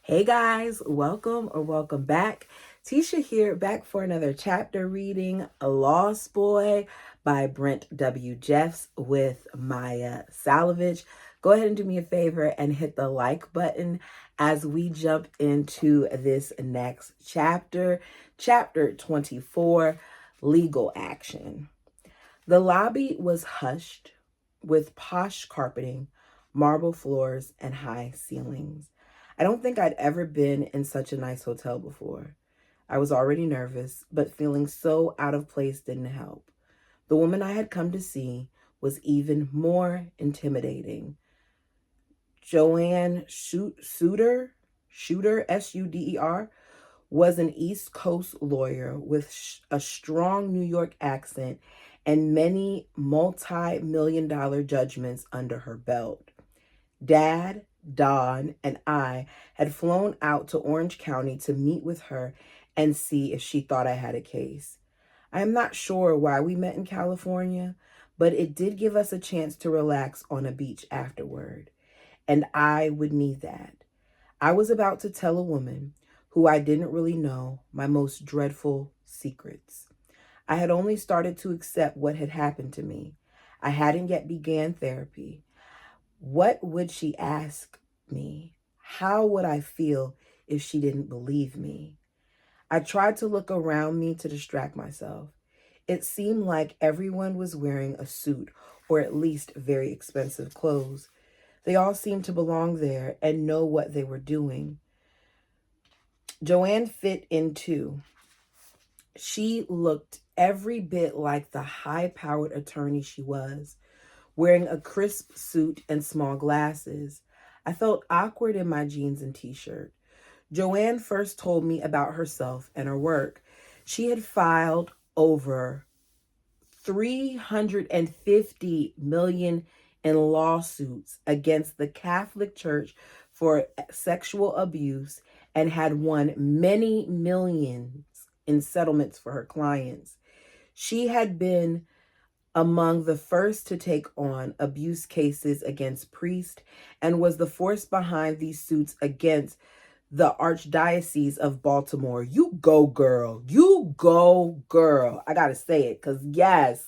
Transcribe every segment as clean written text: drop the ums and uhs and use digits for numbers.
Hey guys, welcome or welcome back. Tisha here, back for another chapter reading, A Lost Boy by Brent W. Jeffs with Maya Salovich. Go ahead and do me a favor and hit the like button as we jump into this next chapter, chapter 24, Legal Action. The lobby was hushed with posh carpeting, marble floors, and high ceilings. I don't think I'd ever been in such a nice hotel before. I was already nervous, but feeling so out of place didn't help. The woman I had come to see was even more intimidating. Joanne Shooter, Suder, was an East Coast lawyer with a strong New York accent and many multi-million-dollar judgments under her belt. Dad, Don, and I had flown out to Orange County to meet with her and see if she thought I had a case. I am not sure why we met in California, but it did give us a chance to relax on a beach afterward, and I would need that. I was about to tell a woman who I didn't really know my most dreadful secrets. I had only started to accept what had happened to me. I hadn't yet began therapy. What would she ask me? How would I feel if she didn't believe me? I tried to look around me to distract myself. It seemed like everyone was wearing a suit or at least very expensive clothes. They all seemed to belong there and know what they were doing. Joanne fit in too. She looked every bit like the high-powered attorney she was, wearing a crisp suit and small glasses. I felt awkward in my jeans and t-shirt. Joanne first told me about herself and her work. She had filed over 350 million in lawsuits against the Catholic Church for sexual abuse and had won many millions in settlements for her clients. She had been among the first to take on abuse cases against priests and was the force behind these suits against the Archdiocese of Baltimore. You go, girl. You go, girl. I got to say it because yes,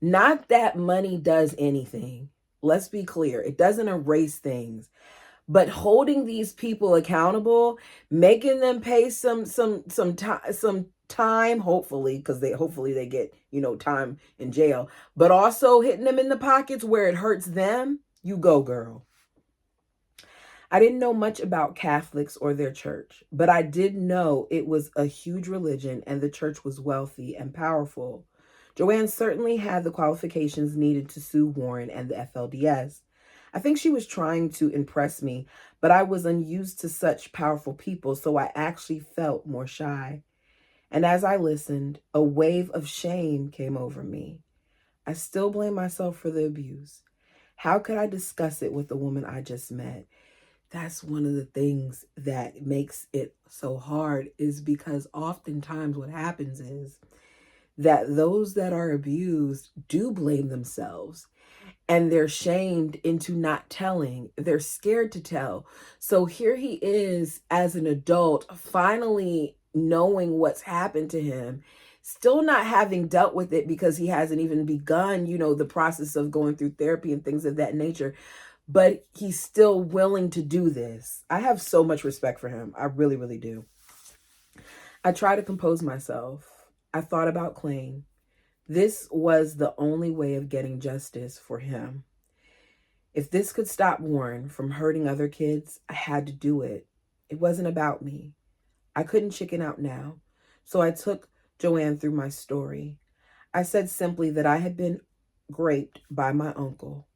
not that money does anything. Let's be clear. It doesn't erase things. But holding these people accountable, making them pay some time, hopefully, because they get, time in jail, but also hitting them in the pockets where it hurts them, you go, girl. I didn't know much about Catholics or their church, but I did know it was a huge religion and the church was wealthy and powerful. Joanne certainly had the qualifications needed to sue Warren and the FLDS. I think she was trying to impress me, but I was unused to such powerful people, so I actually felt more shy. And as I listened, a wave of shame came over me. I still blame myself for the abuse. How could I discuss it with the woman I just met? That's one of the things that makes it so hard, is because oftentimes what happens is that those that are abused do blame themselves and they're shamed into not telling. They're scared to tell. So here he is as an adult, finally knowing what's happened to him, still not having dealt with it because he hasn't even begun, the process of going through therapy and things of that nature. But he's still willing to do this. I have so much respect for him. I really, really do. I try to compose myself. I thought about Clayne. This was the only way of getting justice for him. If this could stop Warren from hurting other kids, I had to do it. It wasn't about me. I couldn't chicken out now. So I took Joanne through my story. I said simply that I had been raped by my uncle,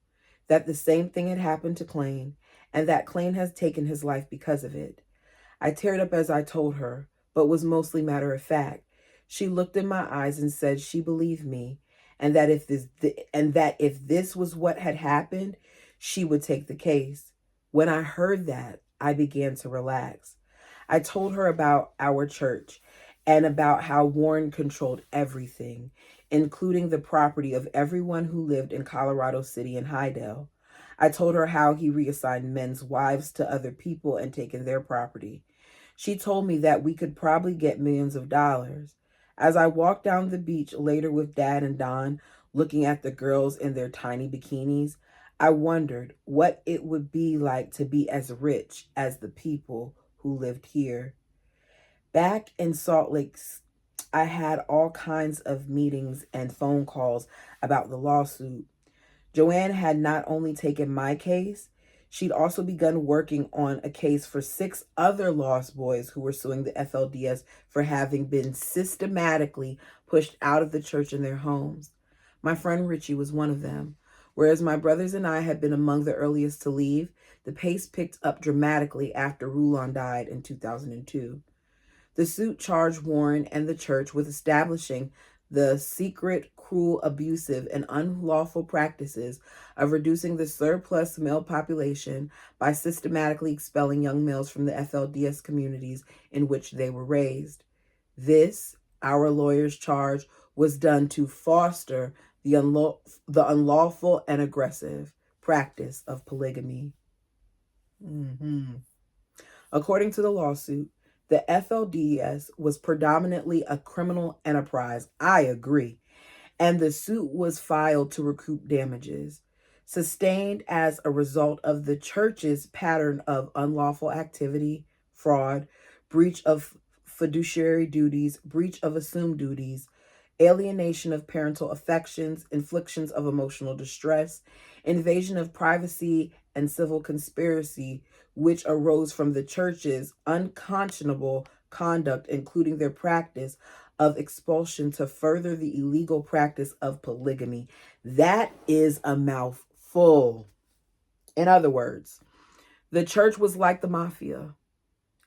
that the same thing had happened to Clayne, and that Clayne has taken his life because of it. I teared up as I told her, but was mostly matter of fact. She looked in my eyes and said she believed me, and that if this was what had happened, she would take the case. When I heard that, I began to relax. I told her about our church and about how Warren controlled everything, including the property of everyone who lived in Colorado City and Hydale. I told her how he reassigned men's wives to other people and taken their property. She told me that we could probably get millions of dollars. As I walked down the beach later with Dad and Don, looking at the girls in their tiny bikinis, I wondered what it would be like to be as rich as the people who lived here. Back in Salt Lake, I had all kinds of meetings and phone calls about the lawsuit. Joanne had not only taken my case, she'd also begun working on a case for 6 other lost boys who were suing the FLDS for having been systematically pushed out of the church and their homes. My friend Richie was one of them. Whereas my brothers and I had been among the earliest to leave, the pace picked up dramatically after Rulon died in 2002. The suit charged Warren and the church with establishing the secret, cruel, abusive, and unlawful practices of reducing the surplus male population by systematically expelling young males from the FLDS communities in which they were raised. This, our lawyers charged, was done to foster the unlawful and aggressive practice of polygamy. According to the lawsuit, the FLDS was predominantly a criminal enterprise. I agree. And the suit was filed to recoup damages sustained as a result of the church's pattern of unlawful activity, fraud, breach of fiduciary duties, breach of assumed duties, alienation of parental affections, inflictions of emotional distress, invasion of privacy, and civil conspiracy, which arose from the church's unconscionable conduct, including their practice of expulsion to further the illegal practice of polygamy. That is a mouthful. In other words, the church was like the mafia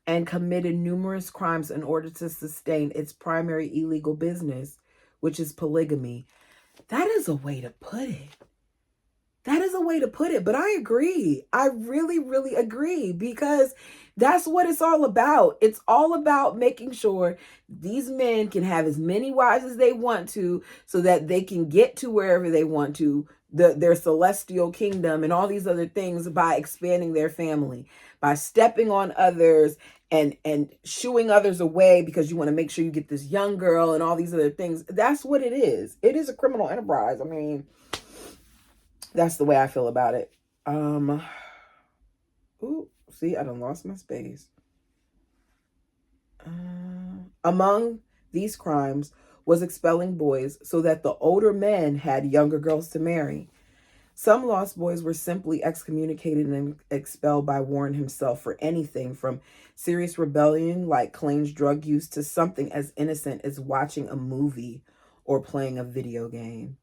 and committed numerous crimes in order to sustain its primary illegal business, which is polygamy. That is a way to put it. That is a way to put it, but I agree. I really, really agree, because that's what it's all about. It's all about making sure these men can have as many wives as they want to so that they can get to wherever they want to, their celestial kingdom and all these other things, by expanding their family, by stepping on others and shooing others away because you want to make sure you get this young girl and all these other things. That's what it is. It is a criminal enterprise. I mean, that's the way I feel about it. Ooh, see, I done lost my space. Among these crimes was expelling boys so that the older men had younger girls to marry. Some lost boys were simply excommunicated and expelled by Warren himself for anything from serious rebellion like Clayton's drug use to something as innocent as watching a movie or playing a video game.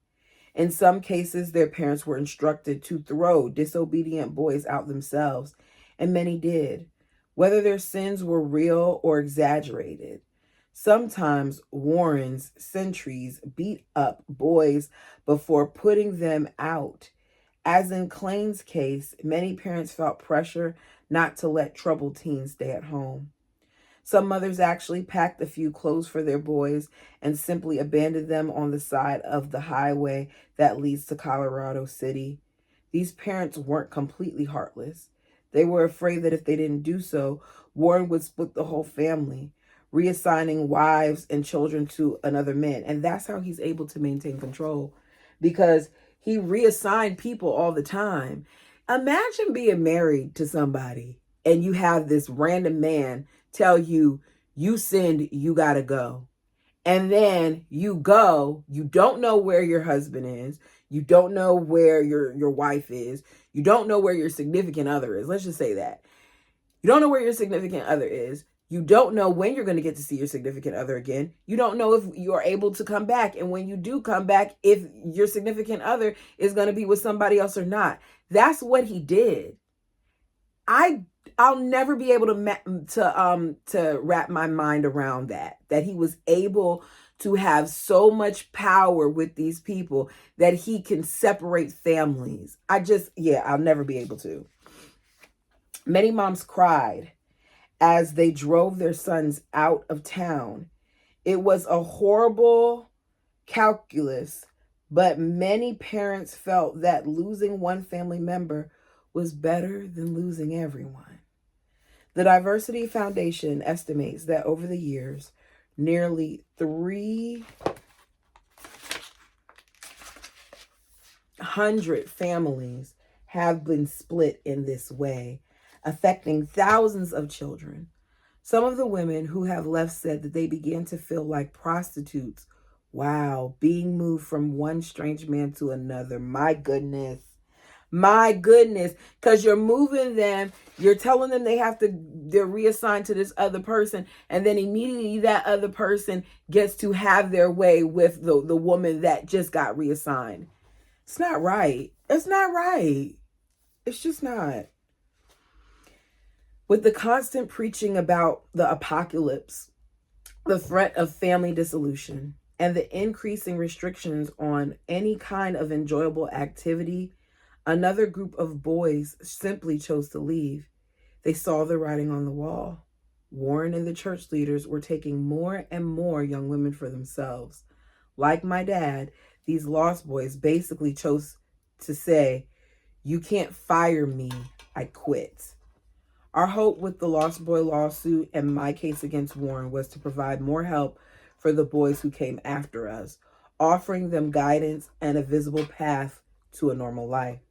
In some cases, their parents were instructed to throw disobedient boys out themselves, and many did, whether their sins were real or exaggerated. Sometimes Warren's sentries beat up boys before putting them out. As in Clayton's case, many parents felt pressure not to let troubled teens stay at home. Some mothers actually packed a few clothes for their boys and simply abandoned them on the side of the highway that leads to Colorado City. These parents weren't completely heartless. They were afraid that if they didn't do so, Warren would split the whole family, reassigning wives and children to another man. And that's how he's able to maintain control, because he reassigned people all the time. Imagine being married to somebody and you have this random man tell you, you sinned, you gotta go. And then you go, you don't know where your husband is. You don't know where your wife is. You don't know where your significant other is. Let's just say that. You don't know where your significant other is. You don't know when you're going to get to see your significant other again. You don't know if you are able to come back. And when you do come back, if your significant other is going to be with somebody else or not. That's what he did. I'll never be able to wrap my mind around that he was able to have so much power with these people that he can separate families. I'll never be able to. Many moms cried as they drove their sons out of town. It was a horrible calculus, But many parents felt that losing one family member was better than losing everyone. The Diversity Foundation estimates that over the years, nearly 300 families have been split in this way, affecting thousands of children. Some of the women who have left said that they began to feel like prostitutes. Wow, being moved from one strange man to another. My goodness. My goodness. Because you're moving them, you're telling them they're reassigned to this other person, and then immediately that other person gets to have their way with the woman that just got reassigned. It's not right. It's not right. It's just not. With the constant preaching about the apocalypse, the threat of family dissolution, and the increasing restrictions on any kind of enjoyable activity, another group of boys simply chose to leave. They saw the writing on the wall. Warren and the church leaders were taking more and more young women for themselves. Like my dad, these lost boys basically chose to say, "You can't fire me, I quit." Our hope with the Lost Boy lawsuit and my case against Warren was to provide more help for the boys who came after us, offering them guidance and a visible path to a normal life.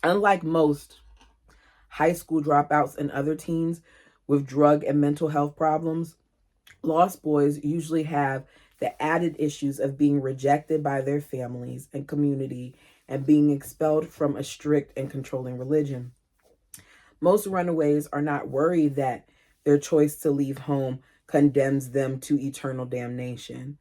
Unlike most high school dropouts and other teens with drug and mental health problems, lost boys usually have the added issues of being rejected by their families and community and being expelled from a strict and controlling religion. Most runaways are not worried that their choice to leave home condemns them to eternal damnation.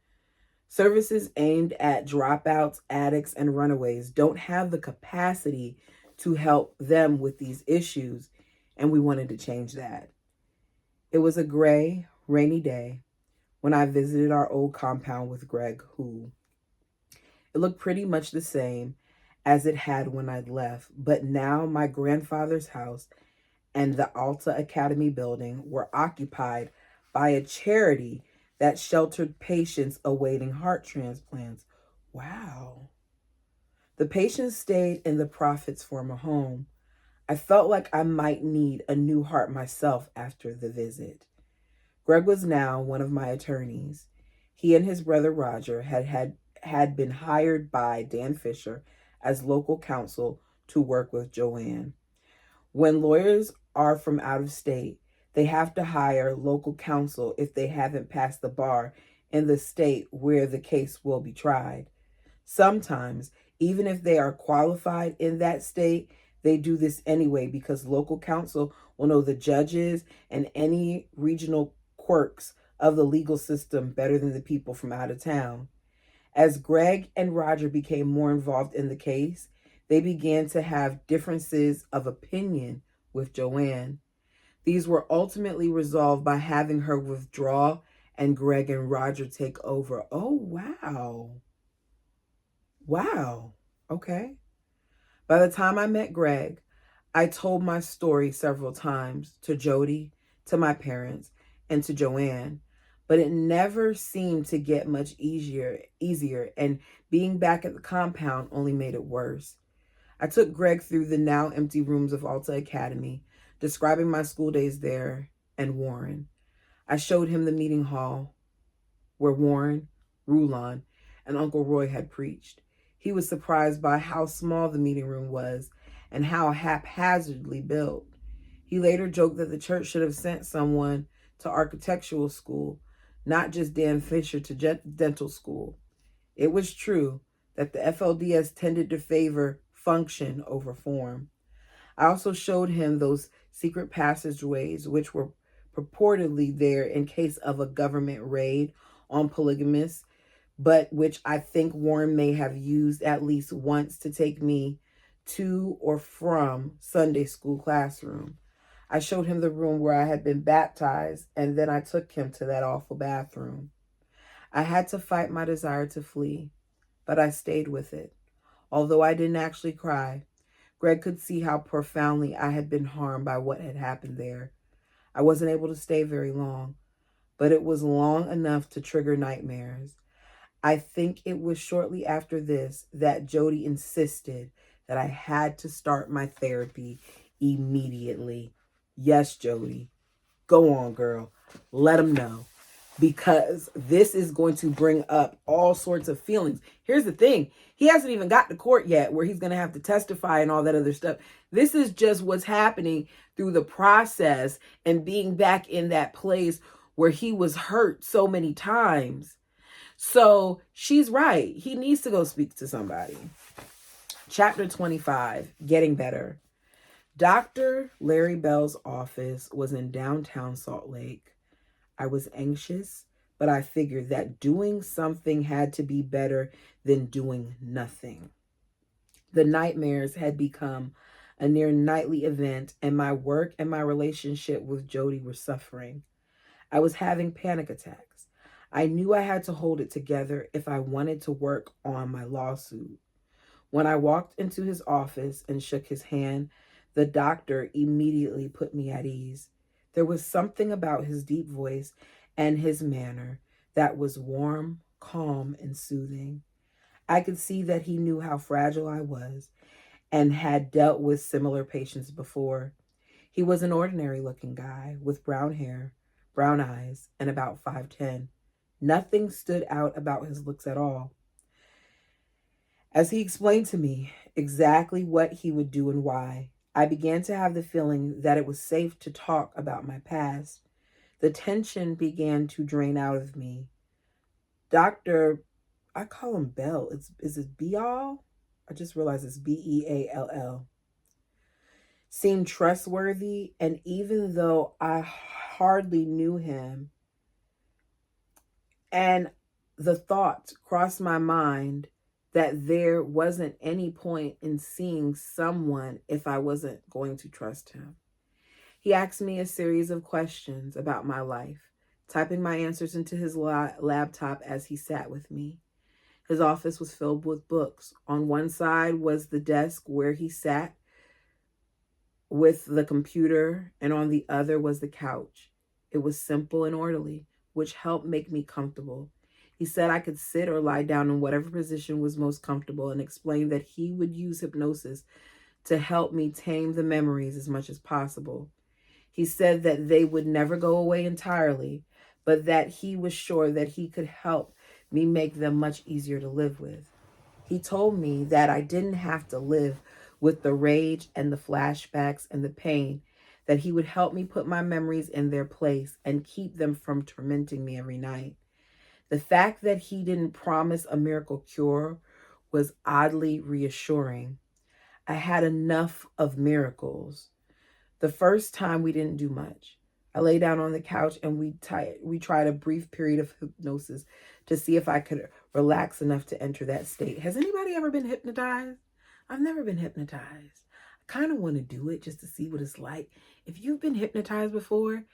Services aimed at dropouts, addicts, and runaways don't have the capacity to help them with these issues, and we wanted to change that. It was a gray, rainy day when I visited our old compound with Greg, who it looked pretty much the same as it had when I'd left, but now my grandfather's house and the Alta Academy building were occupied by a charity that sheltered patients awaiting heart transplants. Wow. The patients stayed in the Prophet's former home. I felt like I might need a new heart myself after the visit. Greg was now one of my attorneys. He and his brother Roger had been hired by Dan Fisher as local counsel to work with Joanne. When lawyers are from out of state, they have to hire local counsel if they haven't passed the bar in the state where the case will be tried. Sometimes, even if they are qualified in that state, they do this anyway because local counsel will know the judges and any regional quirks of the legal system better than the people from out of town. As Greg and Roger became more involved in the case, they began to have differences of opinion with Joanne. These were ultimately resolved by having her withdraw and Greg and Roger take over. Oh, wow. Wow. Okay. By the time I met Greg, I told my story several times to Jody, to my parents, and to Joanne, but it never seemed to get much easier, and being back at the compound only made it worse. I took Greg through the now empty rooms of Alta Academy, describing my school days there and Warren. I showed him the meeting hall where Warren, Rulon, and Uncle Roy had preached. He was surprised by how small the meeting room was and how haphazardly built. He later joked that the church should have sent someone to architectural school, not just Dan Fisher to dental school. It was true that the FLDS tended to favor function over form. I also showed him those secret passageways which were purportedly there in case of a government raid on polygamists, but which I think Warren may have used at least once to take me to or from Sunday school classroom. I showed him the room where I had been baptized, and then I took him to that awful bathroom. I had to fight my desire to flee, but I stayed with it. Although I didn't actually cry, Greg could see how profoundly I had been harmed by what had happened there. I wasn't able to stay very long, but it was long enough to trigger nightmares. I think it was shortly after this that Jody insisted that I had to start my therapy immediately. Yes, Jody. Go on, girl. Let them know. Because this is going to bring up all sorts of feelings. Here's the thing. He hasn't even got to court yet where he's going to have to testify and all that other stuff. This is just what's happening through the process and being back in that place where he was hurt so many times. So she's right. He needs to go speak to somebody. Chapter 25, Getting Better. Dr. Larry Bell's office was in downtown Salt Lake. I was anxious, but I figured that doing something had to be better than doing nothing. The nightmares had become a near nightly event, and my work and my relationship with Jody were suffering. I was having panic attacks. I knew I had to hold it together if I wanted to work on my lawsuit. When I walked into his office and shook his hand, the doctor immediately put me at ease. There was something about his deep voice and his manner that was warm, calm, and soothing. I could see that he knew how fragile I was and had dealt with similar patients before. He was an ordinary-looking guy with brown hair, brown eyes, and about 5'10". Nothing stood out about his looks at all. As he explained to me exactly what he would do and why, I began to have the feeling that it was safe to talk about my past. The tension began to drain out of me. Dr. I call him Bell. Is it Beall? I just realized it's Beall. Seemed trustworthy, and even though I hardly knew him, and the thought crossed my mind that there wasn't any point in seeing someone if I wasn't going to trust him. He asked me a series of questions about my life, typing my answers into his laptop as he sat with me. His office was filled with books. On one side was the desk where he sat with the computer, and on the other was the couch. It was simple and orderly, which helped make me comfortable. He said I could sit or lie down in whatever position was most comfortable and explained that he would use hypnosis to help me tame the memories as much as possible. He said that they would never go away entirely, but that he was sure that he could help me make them much easier to live with. He told me that I didn't have to live with the rage and the flashbacks and the pain, that he would help me put my memories in their place and keep them from tormenting me every night. The fact that he didn't promise a miracle cure was oddly reassuring. I had enough of miracles. The first time we didn't do much. I lay down on the couch and we tried a brief period of hypnosis to see if I could relax enough to enter that state. Has anybody ever been hypnotized? I've never been hypnotized. I kind of want to do it just to see what it's like. If you've been hypnotized before,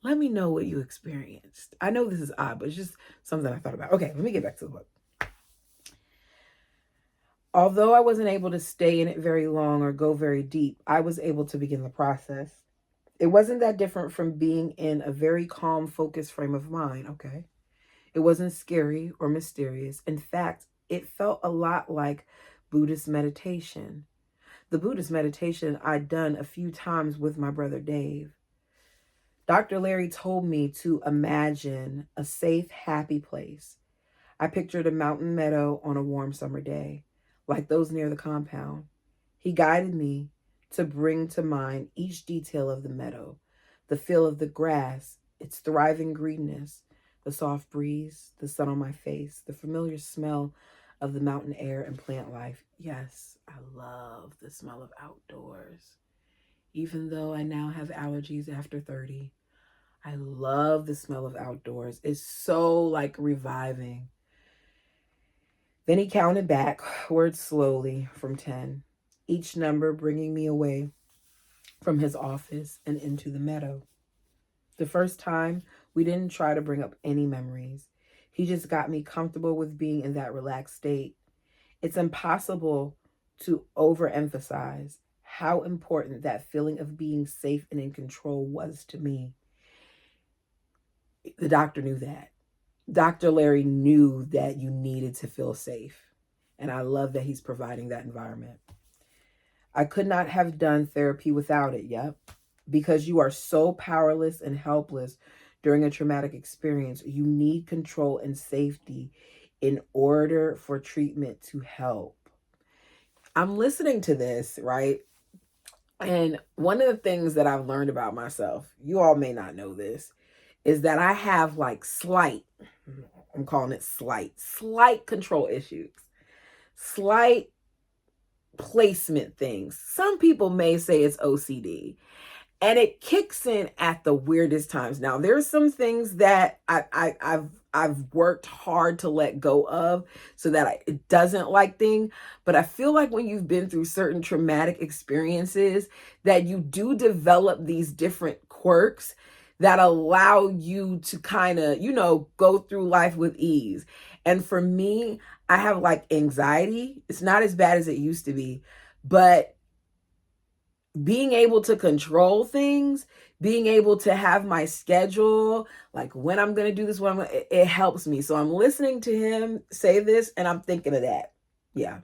let me know what you experienced. I know this is odd, but it's just something I thought about. Okay, let me get back to the book. Although I wasn't able to stay in it very long or go very deep, I was able to begin the process. It wasn't that different from being in a very calm, focused frame of mind, okay? It wasn't scary or mysterious. In fact, it felt a lot like Buddhist meditation. The Buddhist meditation I'd done a few times with my brother Dave. Dr. Larry told me to imagine a safe, happy place. I pictured a mountain meadow on a warm summer day, like those near the compound. He guided me to bring to mind each detail of the meadow, the feel of the grass, its thriving greenness, the soft breeze, the sun on my face, the familiar smell of the mountain air and plant life. Yes, I love the smell of outdoors. Even though I now have allergies after 30, I love the smell of outdoors. It's so like reviving. Then he counted backwards slowly from 10, each number bringing me away from his office and into the meadow. The first time, we didn't try to bring up any memories. He just got me comfortable with being in that relaxed state. It's impossible to overemphasize how important that feeling of being safe and in control was to me. The doctor knew that. Dr. Larry knew that you needed to feel safe. And I love that he's providing that environment. I could not have done therapy without it. Yep. Because you are so powerless and helpless during a traumatic experience, you need control and safety in order for treatment to help. I'm listening to this, right? And one of the things that I've learned about myself, you all may not know this, is that I have like I'm calling it slight control issues, slight placement things. Some people may say it's OCD. And it kicks in at the weirdest times. Now, there's some things that I've worked hard to let go of so that it doesn't like thing. But I feel like when you've been through certain traumatic experiences, that you do develop these different quirks that allow you to kind of, go through life with ease. And for me, I have like anxiety. It's not as bad as it used to be, but being able to control things, being able to have my schedule, like when I'm going to do this, it helps me. So I'm listening to him say this and I'm thinking of that. Yeah.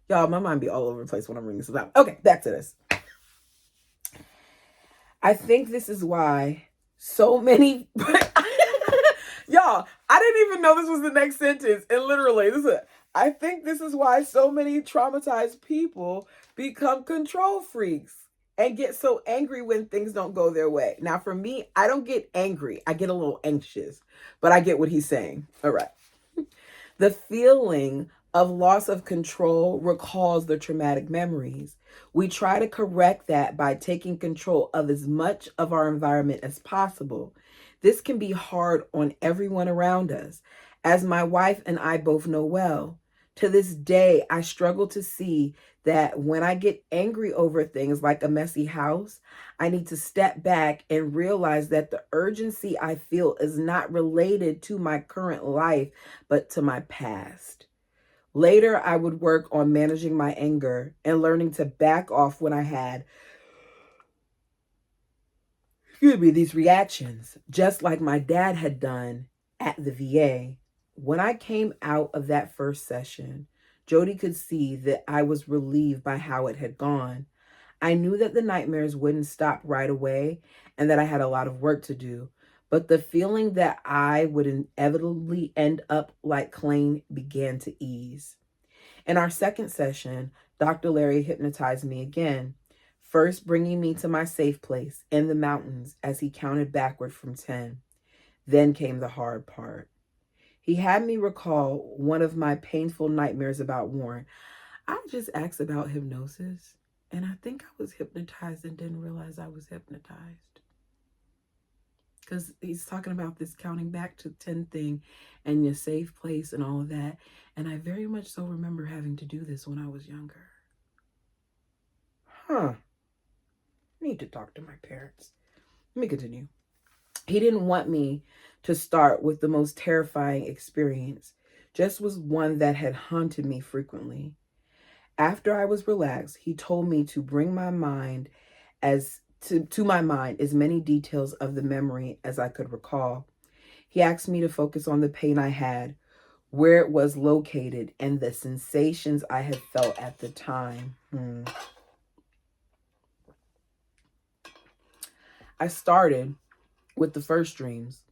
Y'all, my mind be all over the place when I'm reading this out. Okay, back to this. I think this is why so many... Y'all, I didn't even know this was the next sentence. And literally, I think this is why so many traumatized people become control freaks and get so angry when things don't go their way. Now, for me, I don't get angry. I get a little anxious, but I get what he's saying. All right. The feeling of loss of control recalls the traumatic memories. We try to correct that by taking control of as much of our environment as possible. This can be hard on everyone around us, as my wife and I both know well. To this day, I struggle to see that when I get angry over things like a messy house, I need to step back and realize that the urgency I feel is not related to my current life, but to my past. Later, I would work on managing my anger and learning to back off when I had, these reactions, just like my dad had done at the VA. When I came out of that first session, Jody could see that I was relieved by how it had gone. I knew that the nightmares wouldn't stop right away and that I had a lot of work to do, but the feeling that I would inevitably end up like Clayne began to ease. In our second session, Dr. Larry hypnotized me again, first bringing me to my safe place in the mountains as he counted backward from 10. Then came the hard part. He had me recall one of my painful nightmares about Warren. I just asked about hypnosis, and I think I was hypnotized and didn't realize I was hypnotized. Because he's talking about this counting back to 10 thing and your safe place and all of that. And I very much so remember having to do this when I was younger. I need to talk to my parents. Let me continue. He didn't want me to start with the most terrifying experience, just was one that had haunted me frequently. After I was relaxed, he told me to bring my mind to my mind as many details of the memory as I could recall. He asked me to focus on the pain I had, where it was located, and the sensations I had felt at the time. I started with the first dreams,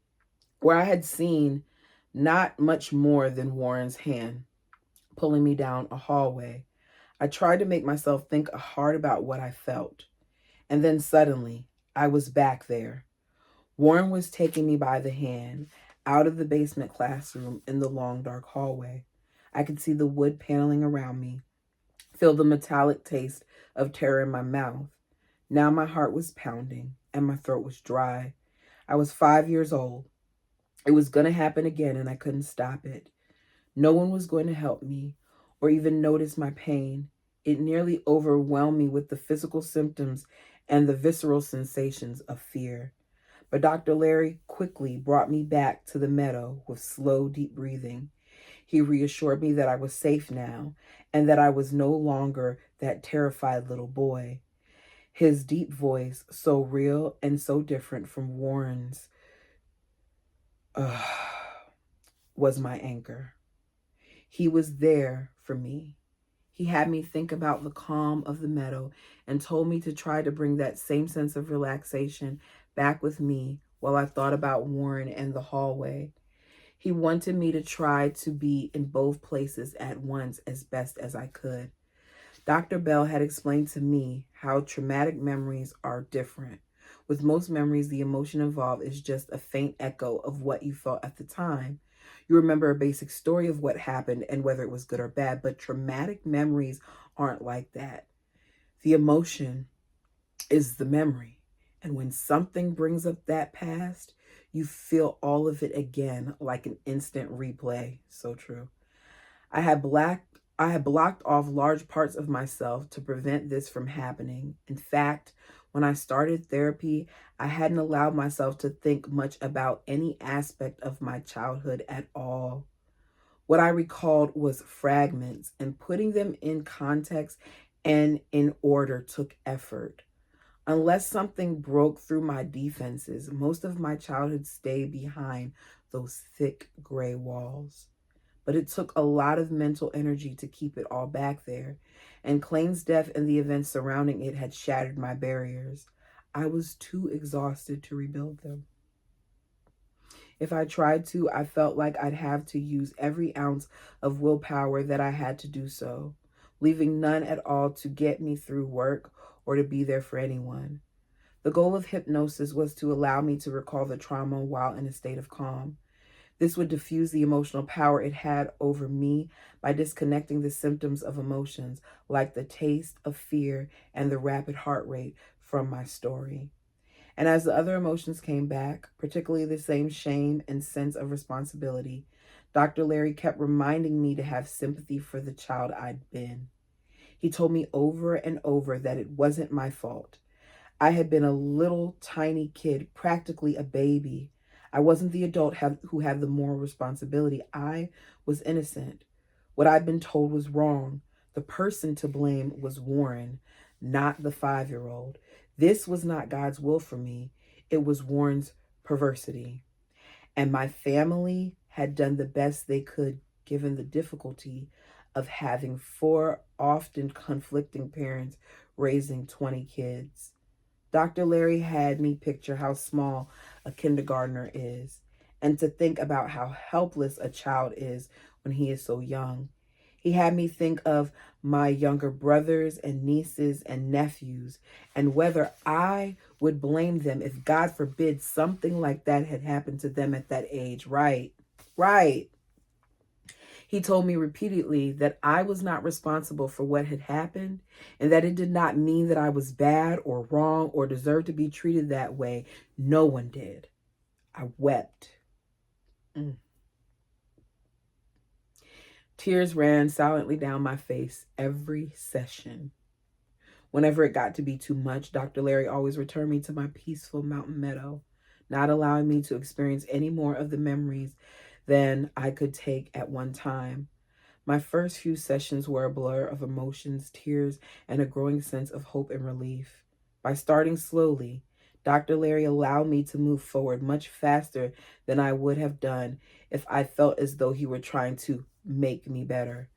where I had seen not much more than Warren's hand pulling me down a hallway. I tried to make myself think hard about what I felt. And then suddenly, I was back there. Warren was taking me by the hand out of the basement classroom in the long, dark hallway. I could see the wood paneling around me, feel the metallic taste of terror in my mouth. Now my heart was pounding and my throat was dry. I was 5 years old. It was going to happen again and I couldn't stop it. No one was going to help me or even notice my pain. It nearly overwhelmed me with the physical symptoms and the visceral sensations of fear. But Dr. Larry quickly brought me back to the meadow with slow, deep breathing. He reassured me that I was safe now and that I was no longer that terrified little boy. His deep voice, so real and so different from Warren's, was my anchor. He was there for me. He had me think about the calm of the meadow and told me to try to bring that same sense of relaxation back with me while I thought about Warren and the hallway. He wanted me to try to be in both places at once as best as I could. Dr. Bell had explained to me how traumatic memories are different. With most memories, the emotion involved is just a faint echo of what you felt at the time. You remember a basic story of what happened and whether it was good or bad, but traumatic memories aren't like that. The emotion is the memory. And when something brings up that past, you feel all of it again like an instant replay. So true. I had blocked off large parts of myself to prevent this from happening. In fact, when I started therapy, I hadn't allowed myself to think much about any aspect of my childhood at all. What I recalled was fragments, and putting them in context and in order took effort. Unless something broke through my defenses, most of my childhood stayed behind those thick gray walls. But it took a lot of mental energy to keep it all back there, and Clayton's death and the events surrounding it had shattered my barriers. I was too exhausted to rebuild them. If I tried to, I felt like I'd have to use every ounce of willpower that I had to do so, leaving none at all to get me through work or to be there for anyone. The goal of hypnosis was to allow me to recall the trauma while in a state of calm. This would diffuse the emotional power it had over me by disconnecting the symptoms of emotions like the taste of fear and the rapid heart rate from my story. And as the other emotions came back, particularly the same shame and sense of responsibility, Dr. Larry kept reminding me to have sympathy for the child I'd been. He told me over and over that it wasn't my fault. I had been a little tiny kid, practically a baby. I wasn't the adult who had the moral responsibility. I was innocent. What I'd been told was wrong. The person to blame was Warren, not the 5-year-old. This was not God's will for me. It was Warren's perversity. And my family had done the best they could given the difficulty of having 4 often conflicting parents raising 20 kids. Dr. Larry had me picture how small a kindergartner is and to think about how helpless a child is when he is so young. He had me think of my younger brothers and nieces and nephews and whether I would blame them if, God forbid, something like that had happened to them at that age. Right. He told me repeatedly that I was not responsible for what had happened and that it did not mean that I was bad or wrong or deserved to be treated that way. No one did. I wept. Tears ran silently down my face every session. Whenever it got to be too much, Dr. Larry always returned me to my peaceful mountain meadow, not allowing me to experience any more of the memories than I could take at one time. My first few sessions were a blur of emotions, tears, and a growing sense of hope and relief. By starting slowly, Dr. Larry allowed me to move forward much faster than I would have done if I felt as though he were trying to make me better.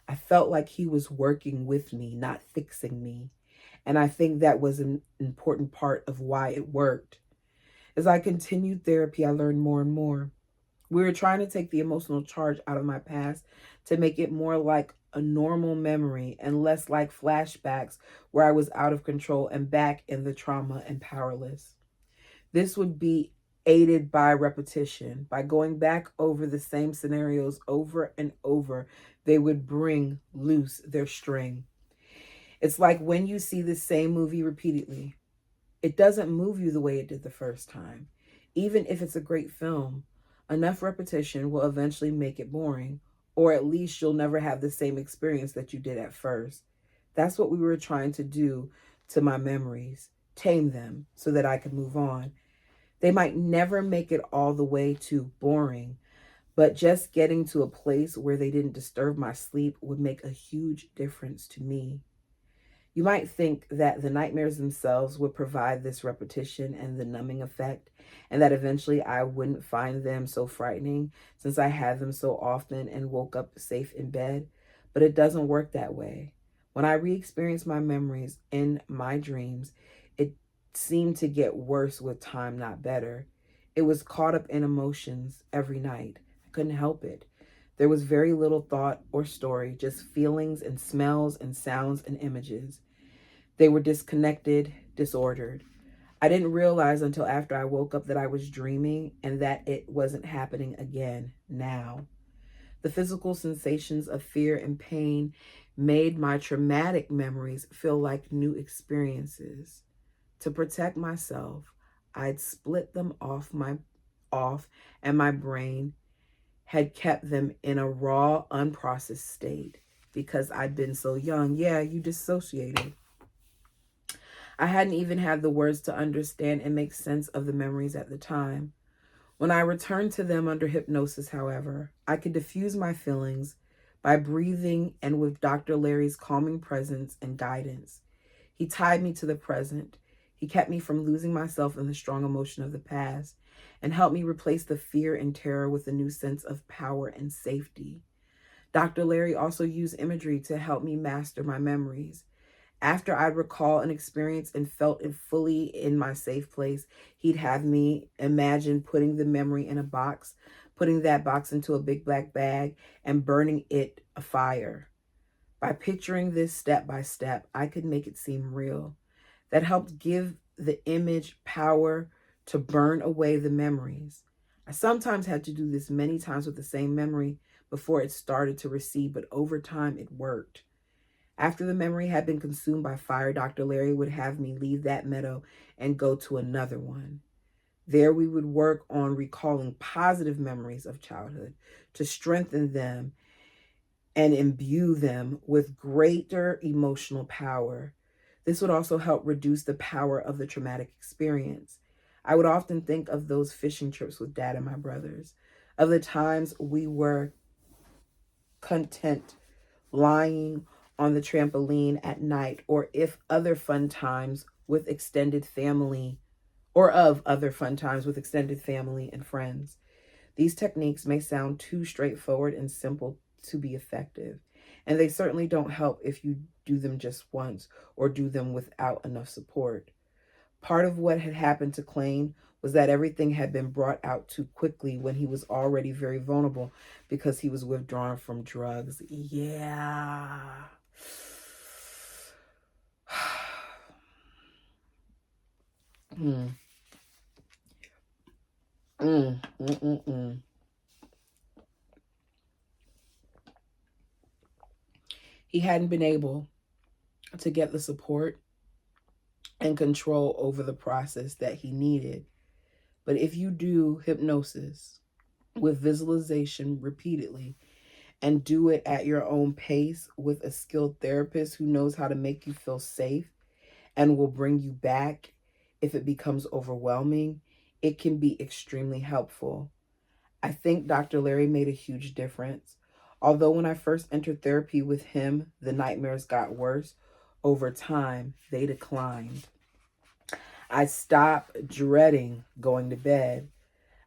I felt like he was working with me, not fixing me. And I think that was an important part of why it worked. As I continued therapy, I learned more and more. We were trying to take the emotional charge out of my past to make it more like a normal memory and less like flashbacks where I was out of control and back in the trauma and powerless. This would be aided by repetition. By going back over the same scenarios over and over, they would bring loose their string. It's like when you see the same movie repeatedly. It doesn't move you the way it did the first time. Even if it's a great film, enough repetition will eventually make it boring, or at least you'll never have the same experience that you did at first. That's what we were trying to do to my memories, tame them so that I could move on. They might never make it all the way to boring, but just getting to a place where they didn't disturb my sleep would make a huge difference to me. You might think that the nightmares themselves would provide this repetition and the numbing effect, and that eventually I wouldn't find them so frightening since I had them so often and woke up safe in bed. But it doesn't work that way. When I re experience my memories in my dreams, it seemed to get worse with time, not better. It was caught up in emotions every night. I couldn't help it. There was very little thought or story, just feelings and smells and sounds and images. They were disconnected, disordered. I didn't realize until after I woke up that I was dreaming and that it wasn't happening again now. The physical sensations of fear and pain made my traumatic memories feel like new experiences. To protect myself, I'd split them off and my brain had kept them in a raw, unprocessed state because I'd been so young. Yeah, you dissociated. I hadn't even had the words to understand and make sense of the memories at the time. When I returned to them under hypnosis, however, I could diffuse my feelings by breathing and with Dr. Larry's calming presence and guidance. He tied me to the present. He kept me from losing myself in the strong emotion of the past and helped me replace the fear and terror with a new sense of power and safety. Dr. Larry also used imagery to help me master my memories. After I'd recall an experience and felt it fully in my safe place, he'd have me imagine putting the memory in a box, putting that box into a big black bag, and burning it afire. By picturing this step by step, I could make it seem real. That helped give the image power to burn away the memories. I sometimes had to do this many times with the same memory before it started to recede, but over time it worked. After the memory had been consumed by fire, Dr. Larry would have me leave that meadow and go to another one. There we would work on recalling positive memories of childhood to strengthen them and imbue them with greater emotional power. This would also help reduce the power of the traumatic experience. I would often think of those fishing trips with Dad and my brothers, of the times we were content lying on the trampoline at night, or if other fun times with extended family, or of other fun times with extended family and friends. These techniques may sound too straightforward and simple to be effective, and they certainly don't help if you do them just once or do them without enough support. Part of what had happened to Klain was that everything had been brought out too quickly when he was already very vulnerable because he was withdrawn from drugs. Yeah. mm. Mm, mm, mm, mm. He hadn't been able to get the support and control over the process that he needed. But if you do hypnosis with visualization repeatedly and do it at your own pace with a skilled therapist who knows how to make you feel safe and will bring you back if it becomes overwhelming, it can be extremely helpful. I think Dr. Larry made a huge difference. Although when I first entered therapy with him, the nightmares got worse, over time, they declined. I stopped dreading going to bed.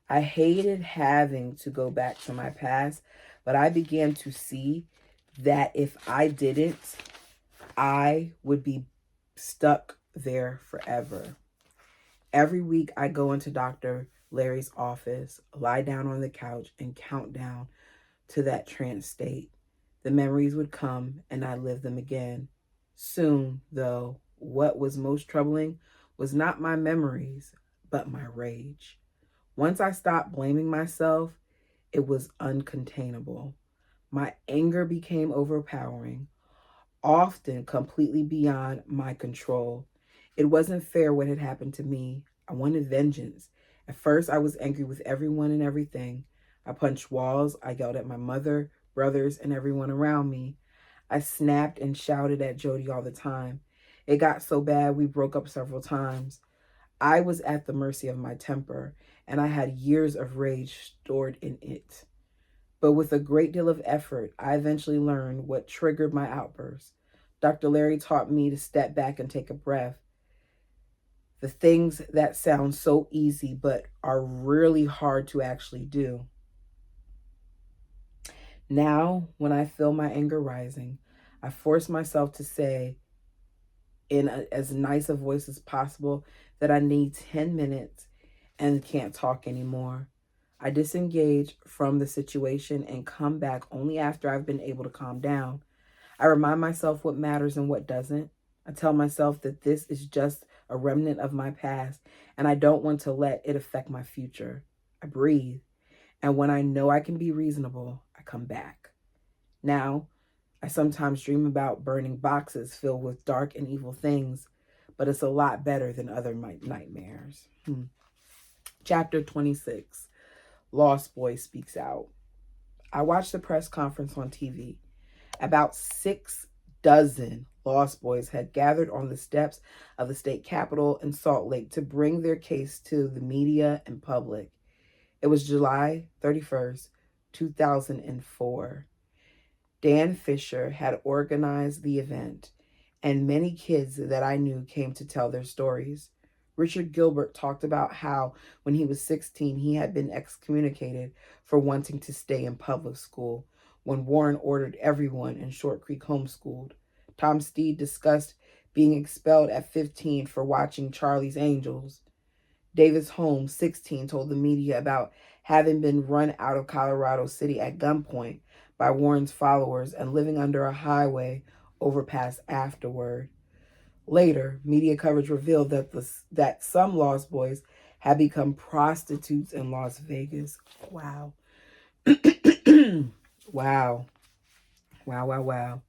I hated having to go back to my past, but I began to see that if I didn't, I would be stuck there forever. Every week I go into Dr. Larry's office, lie down on the couch, and count down to that trance state. The memories would come and I live them again. Soon, though, what was most troubling was not my memories, but my rage. Once I stopped blaming myself, it was uncontainable. My anger became overpowering, often completely beyond my control. It wasn't fair what had happened to me. I wanted vengeance. At first, I was angry with everyone and everything. I punched walls. I yelled at my mother, brothers, and everyone around me. I snapped and shouted at Jody all the time. It got so bad we broke up several times. I was at the mercy of my temper, and I had years of rage stored in it. But with a great deal of effort, I eventually learned what triggered my outbursts. Dr. Larry taught me to step back and take a breath. The things that sound so easy but are really hard to actually do. Now, when I feel my anger rising, I force myself to say in as nice a voice as possible that I need 10 minutes and can't talk anymore. I disengage from the situation and come back only after I've been able to calm down. I remind myself what matters and what doesn't. I tell myself that this is just a remnant of my past and I don't want to let it affect my future. I breathe. And when I know I can be reasonable, I come back. Now, I sometimes dream about burning boxes filled with dark and evil things, but it's a lot better than other nightmares. Chapter 26, Lost Boy Speaks Out. I watched the press conference on TV. About 6 dozen Lost Boys had gathered on the steps of the state capitol in Salt Lake to bring their case to the media and public. It was July 31st, 2004. Dan Fisher had organized the event, and many kids that I knew came to tell their stories. Richard Gilbert talked about how when he was 16, he had been excommunicated for wanting to stay in public school when Warren ordered everyone in Short Creek homeschooled. Tom Steed discussed being expelled at 15 for watching Charlie's Angels. Davis Holmes, 16, told the media about having been run out of Colorado City at gunpoint by Warren's followers and living under a highway overpass afterward. Later, media coverage revealed that some Lost Boys had become prostitutes in Las Vegas. Wow. Wow. Wow.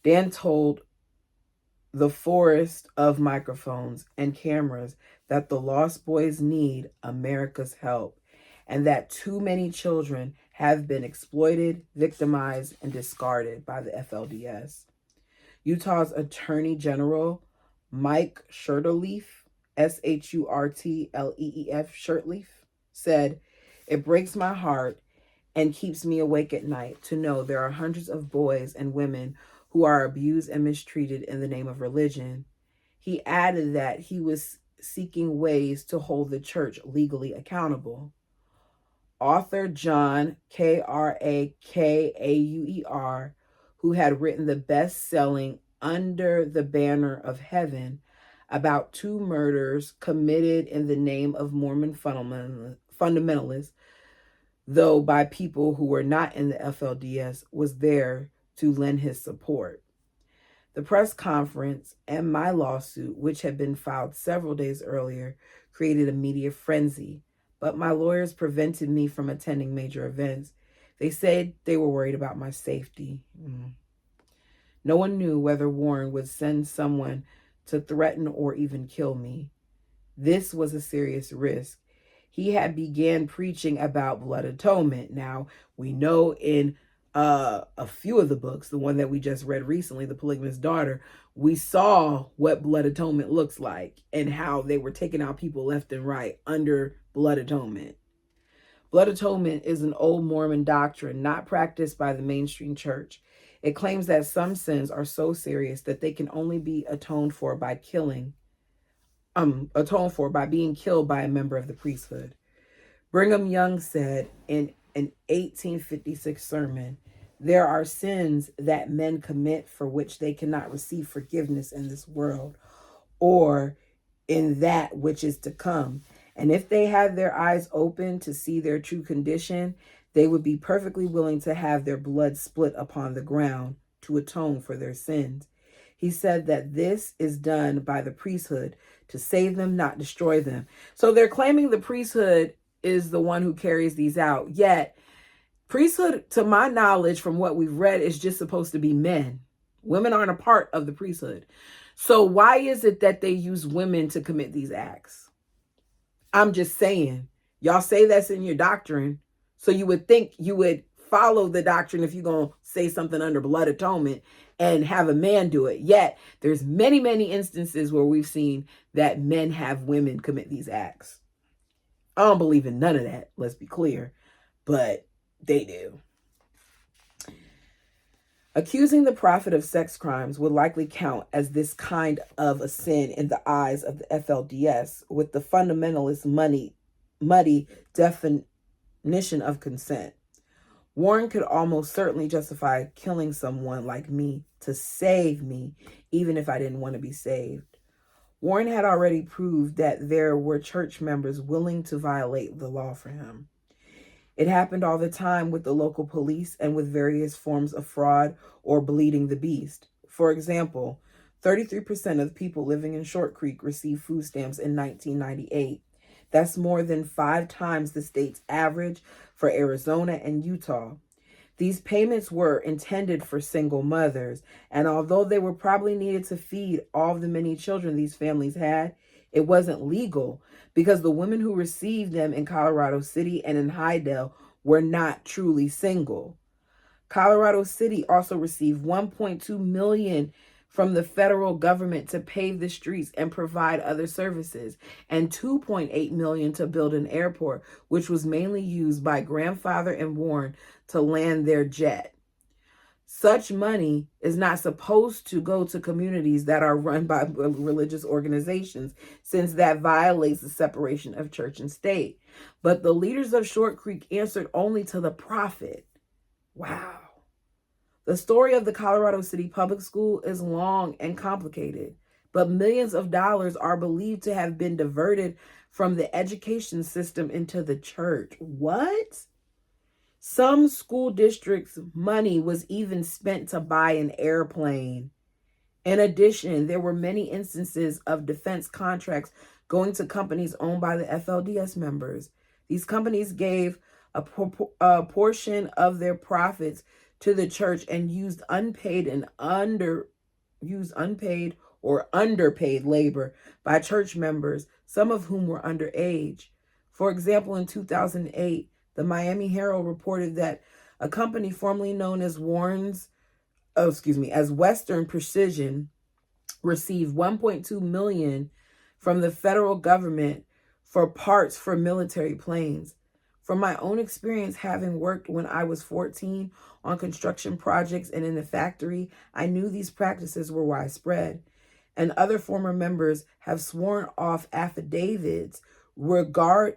Dan told the forest of microphones and cameras that the Lost Boys need America's help and that too many children have been exploited, victimized, and discarded by the FLDS. Utah's Attorney General, Mike Shurtleff, Shurtleff, Shurtleff, said, "It breaks my heart and keeps me awake at night to know there are hundreds of boys and women who are abused and mistreated in the name of religion." He added that he was seeking ways to hold the church legally accountable. Author John Krakauer, who had written the best-selling Under the Banner of Heaven about 2 murders committed in the name of Mormon fundamentalists, though by people who were not in the FLDS, was there to lend his support. The press conference and my lawsuit, which had been filed several days earlier, created a media frenzy, but my lawyers prevented me from attending major events. They said they were worried about my safety. No one knew whether Warren would send someone to threaten or even kill me. This was a serious risk. He had began preaching about blood atonement. Now, we know in a few of the books, the one that we just read recently, The Polygamous Daughter, we saw what blood atonement looks like and how they were taking out people left and right under blood atonement. Blood atonement is an old Mormon doctrine not practiced by the mainstream church. It claims that some sins are so serious that they can only be atoned for by being killed by a member of the priesthood. Brigham Young said in an 1856 sermon, "There are sins that men commit for which they cannot receive forgiveness in this world or in that which is to come. And if they had their eyes open to see their true condition, they would be perfectly willing to have their blood split upon the ground to atone for their sins." He said that this is done by the priesthood to save them, not destroy them. So they're claiming the priesthood is the one who carries these out. Yet, priesthood, to my knowledge, from what we've read, is just supposed to be men. Women aren't a part of the priesthood. So why is it that they use women to commit these acts? I'm just saying. Y'all say that's in your doctrine. So you would think you would follow the doctrine if you're going to say something under blood atonement and have a man do it. Yet, there's many, many instances where we've seen that men have women commit these acts. I don't believe in none of that, let's be clear, but they do. Accusing the prophet of sex crimes would likely count as this kind of a sin in the eyes of the FLDS, with the fundamentalist muddy definition of consent. Warren could almost certainly justify killing someone like me to save me, even if I didn't want to be saved. Warren had already proved that there were church members willing to violate the law for him. It happened all the time with the local police and with various forms of fraud or bleeding the beast. For example, 33% of people living in Short Creek received food stamps in 1998. That's more than 5 times the state's average for Arizona and Utah. These payments were intended for single mothers, and although they were probably needed to feed all of the many children these families had, it wasn't legal because the women who received them in Colorado City and in Hydel were not truly single. Colorado City also received $1.2 million from the federal government to pave the streets and provide other services, and $2.8 million to build an airport, which was mainly used by grandfather and Warren to land their jet. Such money is not supposed to go to communities that are run by religious organizations, since that violates the separation of church and state. But the leaders of Short Creek answered only to the prophet. Wow. The story of the Colorado City Public School is long and complicated, but millions of dollars are believed to have been diverted from the education system into the church. What? Some school districts' money was even spent to buy an airplane. In addition, there were many instances of defense contracts going to companies owned by the FLDS members. These companies gave a portion of their profits to the church and used unpaid or underpaid labor by church members, some of whom were underage. For example, in 2008, the Miami Herald reported that a company formerly known as as Western Precision received $1.2 million from the federal government for parts for military planes. From my own experience, having worked when I was 14 on construction projects and in the factory, I knew these practices were widespread. And other former members have sworn affidavits regarding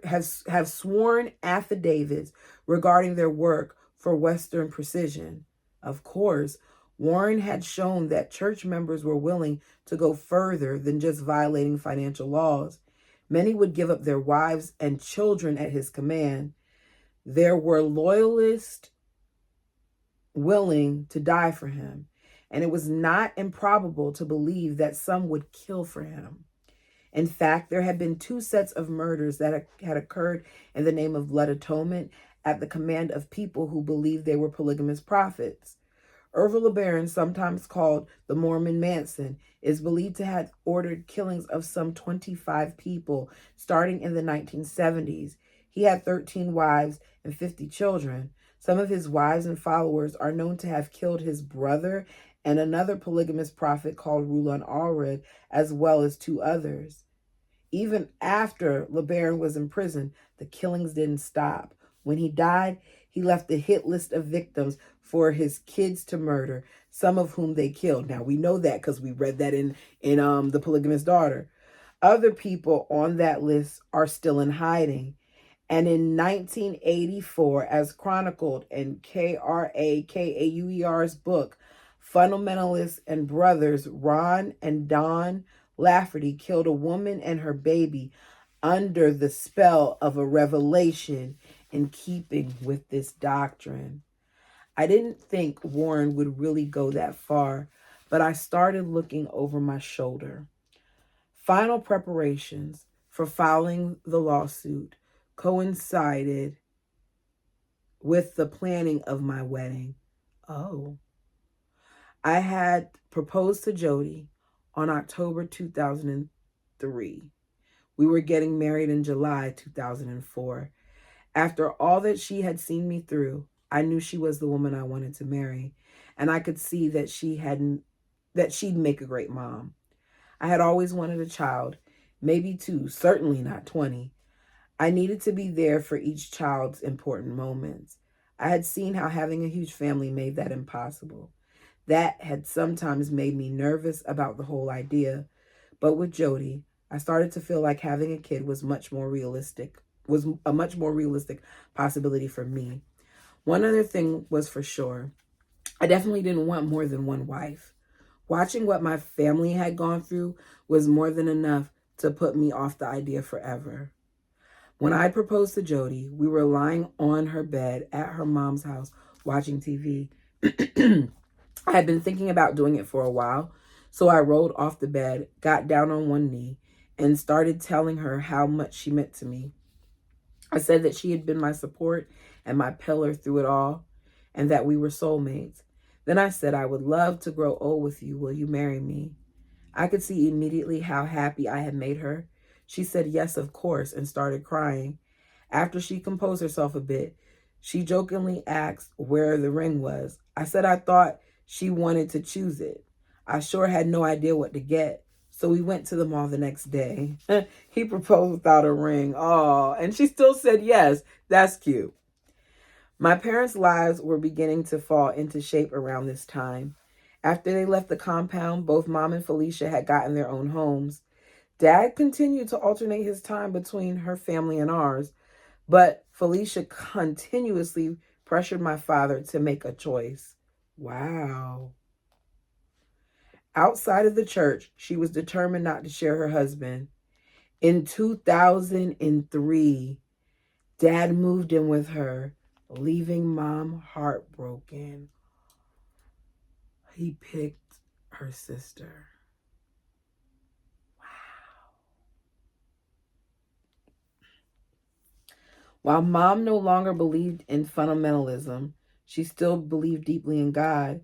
their work for Western Precision. Of course, Warren had shown that church members were willing to go further than just violating financial laws. Many would give up their wives and children at his command. There were loyalists willing to die for him, and it was not improbable to believe that some would kill for him. In fact, there had been 2 sets of murders that had occurred in the name of blood atonement at the command of people who believed they were polygamous prophets. Ervil LeBaron, sometimes called the Mormon Manson, is believed to have ordered killings of some 25 people starting in the 1970s. He had 13 wives and 50 children. Some of his wives and followers are known to have killed his brother and another polygamous prophet called Rulon Allred, as well as 2 others. Even after LeBaron was in prison, the killings didn't stop. When he died, he left a hit list of victims for his kids to murder, some of whom they killed. Now, we know that because we read that in The Polygamous Daughter. Other people on that list are still in hiding. And in 1984, as chronicled in KRAKAUER's book, fundamentalists and brothers Ron and Don Lafferty killed a woman and her baby under the spell of a revelation in keeping with this doctrine. I didn't think Warren would really go that far, but I started looking over my shoulder. Final preparations for filing the lawsuit coincided with the planning of my wedding. Oh. I had proposed to Jody on October 2003. We were getting married in July 2004. After all that she had seen me through, I knew she was the woman I wanted to marry, and I could see that she'd make a great mom. I had always wanted a child, maybe 2, certainly not 20. I needed to be there for each child's important moments. I had seen how having a huge family made that impossible. That had sometimes made me nervous about the whole idea. But with Jody, I started to feel like having a kid was a much more realistic possibility for me. One other thing was for sure. I definitely didn't want more than one wife. Watching what my family had gone through was more than enough to put me off the idea forever. When I proposed to Jody, we were lying on her bed at her mom's house watching TV. I had been thinking about doing it for a while, so I rolled off the bed, got down on one knee, and started telling her how much she meant to me. I said that she had been my support and my pillar through it all, and that we were soulmates. Then I said, I would love to grow old with you. Will you marry me? I could see immediately how happy I had made her. She said yes, of course, and started crying. After she composed herself a bit, she jokingly asked where the ring was. I said I thought she wanted to choose it. I sure had no idea what to get. So we went to the mall the next day. He proposed without a ring. Oh, and she still said yes. That's cute. My parents' lives were beginning to fall into shape around this time. After they left the compound, both Mom and Felicia had gotten their own homes. Dad continued to alternate his time between her family and ours, but Felicia continuously pressured my father to make a choice. Wow. Outside of the church, she was determined not to share her husband. In 2003, Dad moved in with her, leaving Mom heartbroken. He picked her sister. Wow. While Mom no longer believed in fundamentalism, she still believed deeply in God.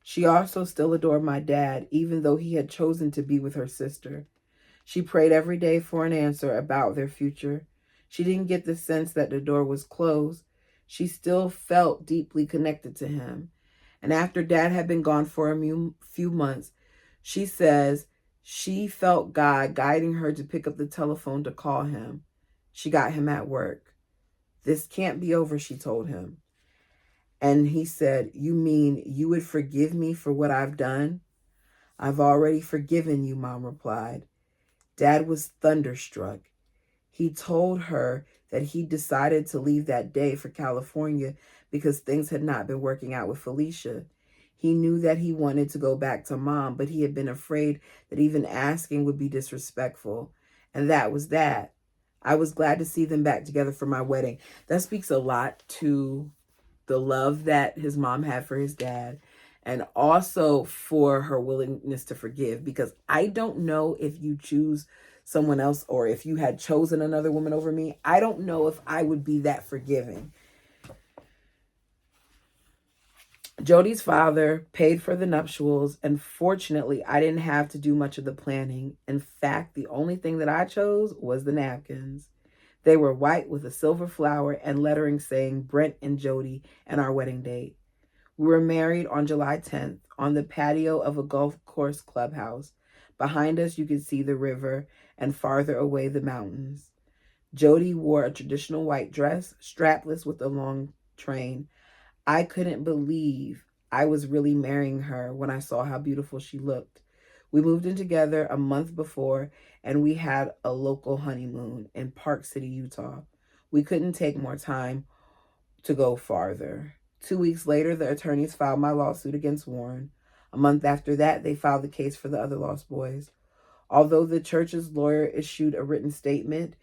She also still adored my dad, even though he had chosen to be with her sister. She prayed every day for an answer about their future. She didn't get the sense that the door was closed. She still felt deeply connected to him. And after Dad had been gone for a few months, she says she felt God guiding her to pick up the telephone to call him. She got him at work. This can't be over, she told him. And he said, you mean you would forgive me for what I've done? I've already forgiven you, Mom replied. Dad was thunderstruck. He told her that he decided to leave that day for California because things had not been working out with Felicia. He knew that he wanted to go back to Mom, but he had been afraid that even asking would be disrespectful. And that was that. I was glad to see them back together for my wedding. That speaks a lot to the love that his mom had for his dad, and also for her willingness to forgive, because I don't know if you choose someone else or if you had chosen another woman over me, I don't know if I would be that forgiving. Jody's father paid for the nuptials, and fortunately, I didn't have to do much of the planning. In fact, the only thing that I chose was the napkins. They were white with a silver flower and lettering saying Brent and Jody and our wedding date. We were married on July 10th on the patio of a golf course clubhouse. Behind us, you could see the river and farther away the mountains. Jody wore a traditional white dress, strapless with a long train. I couldn't believe I was really marrying her when I saw how beautiful she looked. We moved in together a month before, and we had a local honeymoon in Park City, Utah. We couldn't take more time to go farther. 2 weeks later, the attorneys filed my lawsuit against Warren. A month after that, they filed the case for the other lost boys. Although the church's lawyer issued a written statement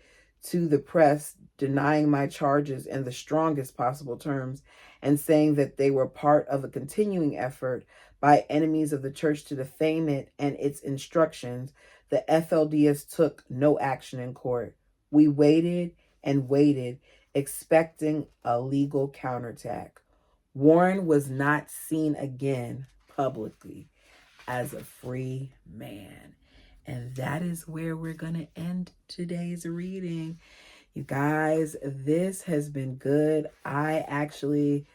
to the press denying my charges in the strongest possible terms and saying that they were part of a continuing effort by enemies of the church to defame it and its instructions, the FLDS took no action in court. We waited and waited, expecting a legal counterattack. Warren was not seen again publicly as a free man. And that is where we're going to end today's reading. You guys, this has been good. I actually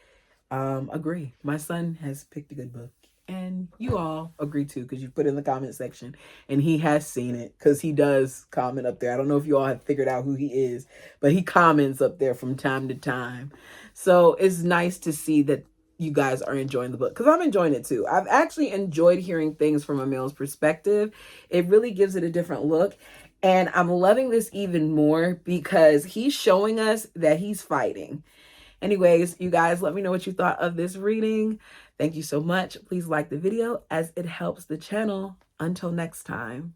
agree. My son has picked a good book. And you all agree too, because you put it in the comment section. And he has seen it, because he does comment up there. I don't know if you all have figured out who he is, but he comments up there from time to time. So it's nice to see that, you guys are enjoying the book, because I'm enjoying it too. I've actually enjoyed hearing things from a male's perspective. It really gives it a different look. And I'm loving this even more because he's showing us that he's fighting. Anyways, you guys, let me know what you thought of this reading. Thank you so much. Please like the video as it helps the channel. Until next time.